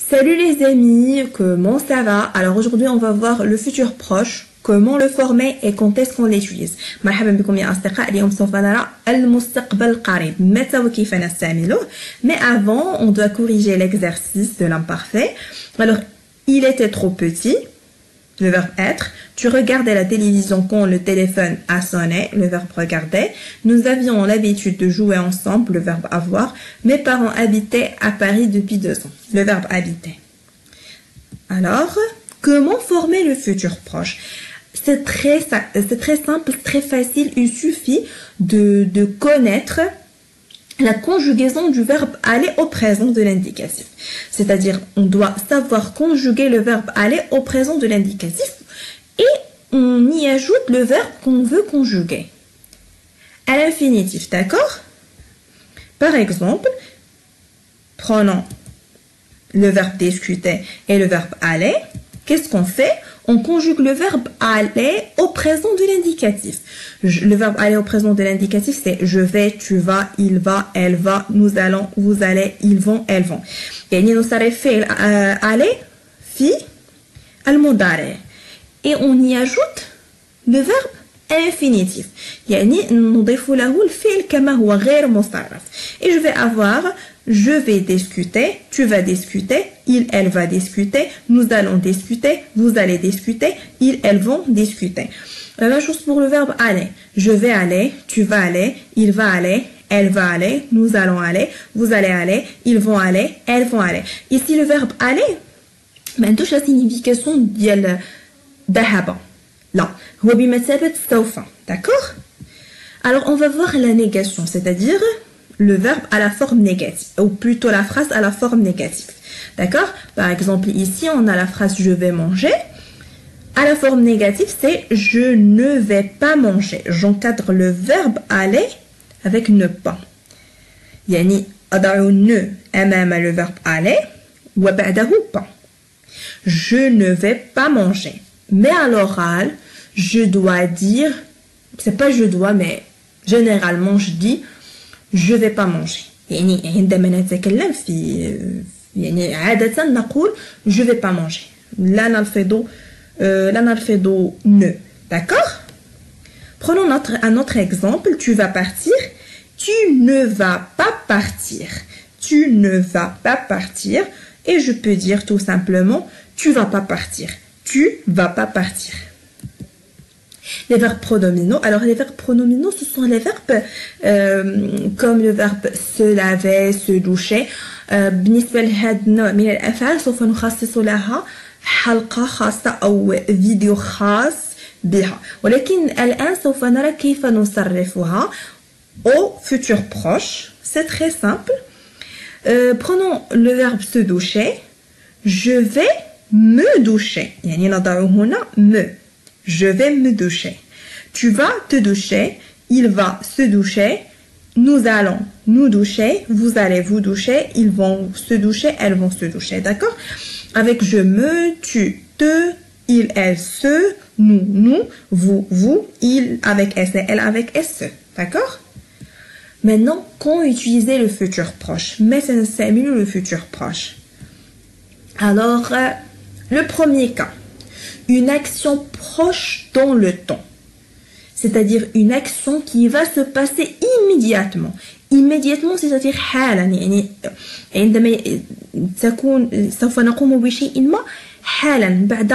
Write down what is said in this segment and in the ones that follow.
Salut les amis, comment ça va? Alors aujourd'hui on va voir le futur proche, comment le former et quand est-ce qu'on l'utilise. مرحبا بكم يا أصدقاء. اليوم سوف نرى المستقبل القريب متى وكيف نستعمله. Mais avant on doit corriger l'exercice de l'imparfait. Alors il était trop petit, le verbe être. Tu regardais la télévision quand le téléphone a sonné, le verbe regarder. Nous avions l'habitude de jouer ensemble, le verbe avoir. Mes parents habitaient à Paris depuis 2 ans, le verbe habiter. Alors, comment former le futur proche? C'est très simple, très facile. Il suffit de connaître la conjugaison du verbe aller au présent de l'indicatif. C'est-à-dire, on doit savoir conjuguer le verbe aller au présent de l'indicatif et on y ajoute le verbe qu'on veut conjuguer. À l'infinitif, d'accord? Par exemple, prenons le verbe discuter et le verbe aller. Qu'est-ce qu'on fait? On conjugue le verbe aller au présent de l'indicatif. Le verbe aller au présent de l'indicatif, c'est je vais, tu vas, il va, elle va, nous allons, vous allez, ils vont, elles vont. يعني نصرف فعل aller في المضارع. Et on y ajoute le verbe infinitif. يعني نضيف له الفعل كما هو غير مصرف. Et je vais avoir je vais discuter, tu vas discuter, il, elle va discuter, nous allons discuter, vous allez discuter, ils, elles vont discuter. La même chose pour le verbe aller. Je vais aller, tu vas aller, il va aller, elle va aller, nous allons aller, vous allez aller, ils vont aller, elles vont aller. Ici le verbe aller, ما عندوش la signification ديال ذهب. لا، هو بمثابة سوف. D'accord? Alors on va voir la négation, c'est-à-dire le verbe à la forme négative, ou plutôt la phrase à la forme négative. D'accord? Par exemple, ici, on a la phrase « je vais manger ». À la forme négative, c'est « je ne vais pas manger ». J'encadre le verbe « aller » avec « ne pas ». يعني أضع ne أمام le verbe « aller » وبعده « pas ». Je ne vais pas manger. Mais à l'oral, je dois dire, c'est pas je dois, mais généralement, je dis je vais pas manger. يعني عندما نتكلم في يعني عادة نقول je vais pas manger. لا نلفظ ne. D'accord? Prenons un autre exemple. Tu vas partir. Tu ne vas pas partir. Tu ne vas pas partir. Et je peux dire tout simplement tu vas pas partir. Tu vas pas partir. Les verbes pronominaux. Alors, les verbes pronominaux, ce sont les verbes comme le verbe se laver, se doucher. بالنسبة لهذا النوع من الأفعال سوف نخصص لها حلقة خاصة أو فيديو خاص بها. ولكن الآن سوف نرى كيف نصرفها au futur proche. C'est très simple. Prenons le verbe se doucher. Je vais me doucher. يعني نضع هنا me. Je vais me doucher. Tu vas te doucher. Il va se doucher. Nous allons nous doucher. Vous allez vous doucher. Ils vont se doucher. Elles vont se doucher. D'accord? Avec je me, tu, te, il, elle, se, nous, vous, il avec s et elle avec se. D'accord? Maintenant, quand utiliser le futur proche? Maintenant, c'est le futur proche. Alors, le premier cas. Une action proche dans le temps. C'est-à-dire une action qui va se passer immédiatement. Immédiatement, c'est-à-dire حالا. يعني عندما تكون سوف نقوم بشيء ما حالا بعد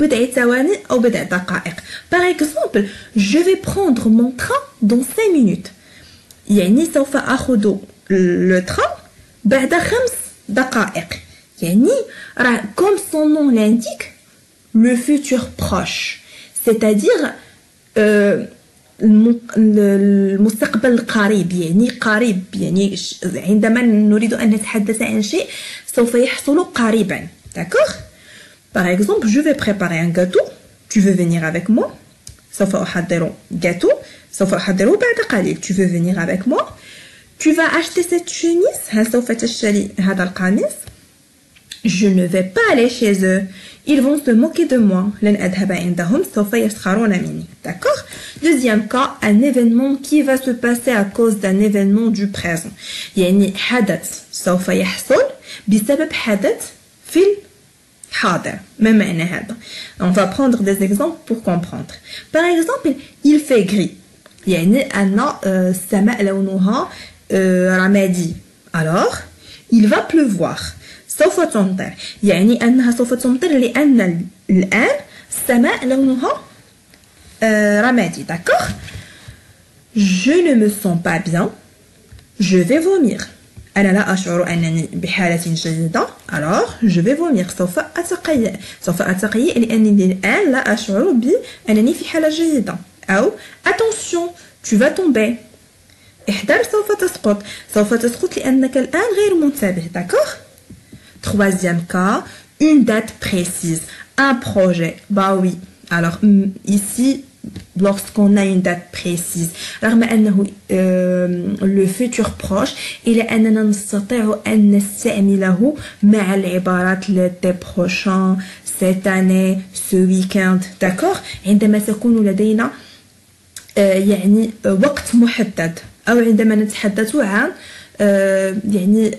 بضع ثواني أو بضع دقائق. Par exemple, je vais prendre mon train dans 5 minutes. يعني سوف أخذ le train بعد 5 دقائق. يعني comme son nom l'indique, le futur proche, c'est-à-dire المستقبل القريب. يعني قريب، يعني عندما نريد أن نتحدث عن شيء سوف يحصل قريبا. D'accord? Par exemple, je vais préparer un gâteau. Tu veux venir avec moi? سوف أحضر gâteau. سوف أحضره بعد قليل. Tu veux venir avec moi? Tu vas acheter cette chemise. هل سوف تشتري هذا القميص؟ Je ne vais pas aller chez eux. Ils vont se moquer de moi. لن أذهب عندهم سوف يسخرون مني. D'accord? Deuxième cas, un événement qui va se passer à cause d'un événement du présent. يعني حدث سوف يحصل بسبب حدث في الحاضر. ما معنى هذا؟ On va prendre des exemples pour comprendre. Par exemple, il fait gris. يعني أن السماء لونها رمادي. Alors, il va pleuvoir. سوف تمطر. يعني أنها سوف تمطر لأن الآن السماء لونها رمادي. D'accord? Je ne me sens pas bien. Je vais vomir. أنا لا أشعر أنني بحالة جيدة. Alors, je vais vomir. سوف أتقيأ لأنني الآن لا أشعر بأنني في حالة جيدة. أو attention, tu vas tomber. احذر سوف تسقط لأنك الآن غير منتبه. D'accord? Troisième cas, une date précise. Un projet. Bah oui. Alors, ici, lorsqu'on a une date précise, رغم أنه le futur proche إلا أننا نستطيع أن نستعمله مع العبارات l'été prochain, cette année, ce week-end. D'accord? عندما تكون لدينا يعني وقت محدد أو عندما نتحدث عن يعني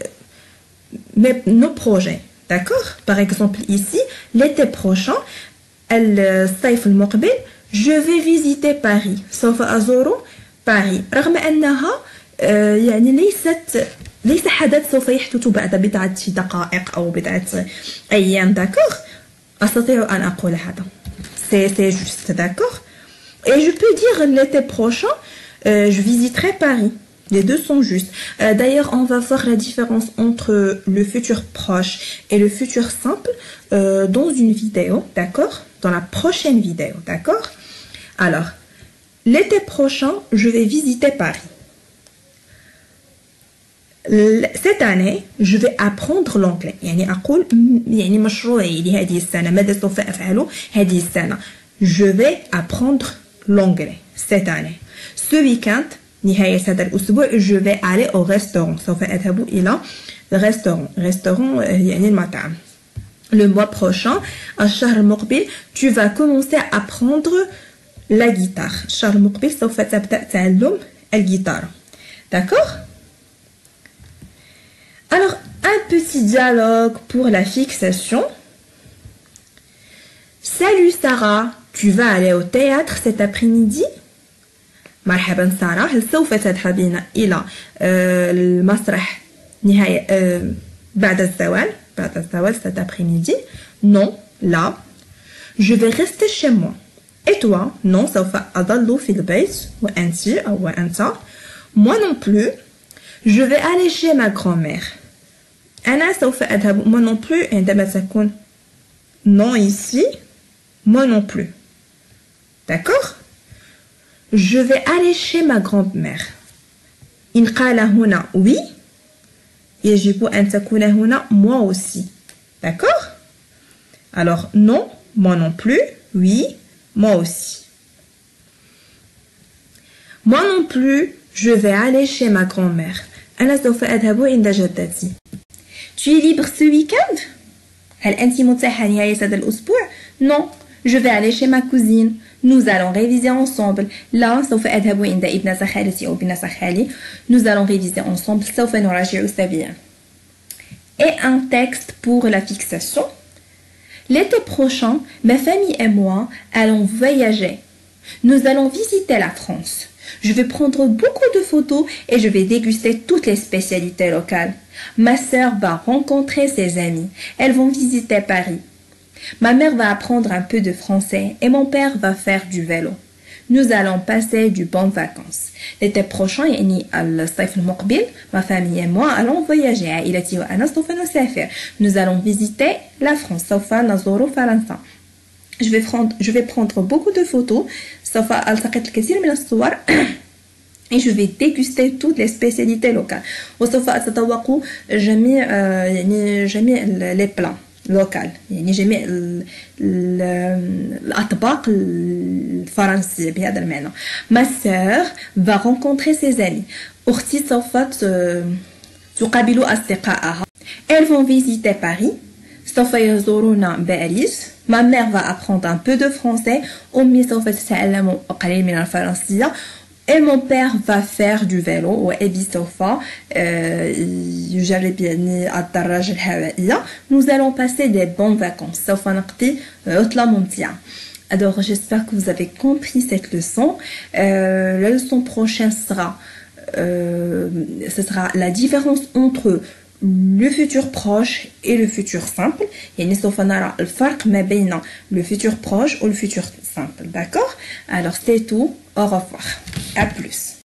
nos projets. D'accord? Par exemple ici, l'été prochain, الصيف المقبل, je vais visiter Paris. سوف أزور باريس. رغم أنها يعني ليس حدث سوف يحدث بعد بضعة دقائق أو بضعة أيام. D'accord? أستطيع أن أقول هذا. C'est juste. D'accord? Et je peux dire l'été prochain, je visiterai Paris. Les deux sont justes. D'ailleurs, on va voir la différence entre le futur proche et le futur simple dans une vidéo, d'accord? Dans la prochaine vidéo, d'accord? Alors, l'été prochain, je vais visiter Paris. Cette année, je vais apprendre l'anglais. يعني أقول يعني مشروعي لهذه السنة ماذا سوف أفعل هذه السنة. Je vais apprendre l'anglais cette année. Ce week-end, نهاية هذا الأسبوع, je vais aller au restaurant. سوف أذهب إلى restaurant يعني المطعم. Le mois prochain, الشهر المقبل, tu vas commencer à apprendre la guitare. الشهر المقبل سوف تبدأ تعلم الجيتارة. D'accord? Alors, un petit dialogue pour la fixation. Salut Sarah, tu vas aller au théâtre cet après-midi? مرحبا سارة, هل سوف تذهبين إلى المسرح نهاية بعد الزوال cet après-midi? Non, là. Je vais rester chez moi. Et toi? Non, سوف أظل في البيت. وأنت أو وأنت? Moi non plus. Je vais aller chez ma grand-mère. أنا سوف أذهب. Moi non plus عندما تكون non ici. Moi non plus. D'accord? Je vais aller chez ma grand-mère. إن قال هنا oui, يجب أن تكون هنا moi aussi. D'accord? Alors non, moi non plus. Oui, moi aussi. Moi non plus, je vais aller chez ma grand-mère. أنا سوف أذهب عند جدتي. Tu es libre ce week-end? هل أنت متاحة نهاية هذا الأسبوع؟ Non, je vais aller chez ma cousine. Nous allons réviser ensemble. لا سوف أذهب عند ابنة خالتي أو ابنة خالي. Nous allons réviser ensemble. سوف نراجع سويا. Et un texte pour la fixation. L'été prochain, ma famille et moi allons voyager. Nous allons visiter la France. Je vais prendre beaucoup de photos et je vais déguster toutes les spécialités locales. Ma sœur va rencontrer ses amis. Elles vont visiter Paris. Ma mère va apprendre un peu de français et mon père va faire du vélo. Nous allons passer de bonnes vacances. L'été prochain, يعني الصيف المقبل, ma famille et moi allons voyager. عائلتي وأنا سوف نسافر. Nous allons visiter la France. سوف نزور فرنسا. Je vais prendre beaucoup de photos. سوف ألتقط الكثير من الصور. Et je vais déguster toutes les spécialités locales. وسوف أتذوق جميع les plats لوكال. يعني جميع الأطباق الفرنسية بهذا المعنى. Ma sœur va rencontrer ses amis. أختي سوف تقابل أصدقائها. Elles vont visiter Paris. سوف يزورون باريس. Ma mère va apprendre un peu de français. أمي سوف تتعلم قليل من الفرنسية. Et mon père va faire du vélo وأبي سوف يجرب يعني الدراجة الهوائية. Nous allons passer des bonnes vacances. سوف نقضي عطلة ممتعة. Alors j'espère que vous avez compris cette leçon. La leçon prochaine sera ce sera la différence entre le futur proche et le futur simple. يعني سوف نرى الفرق ما بين le futur proche ou le futur simple. D'accord? Alors c'est tout. Au revoir. À plus.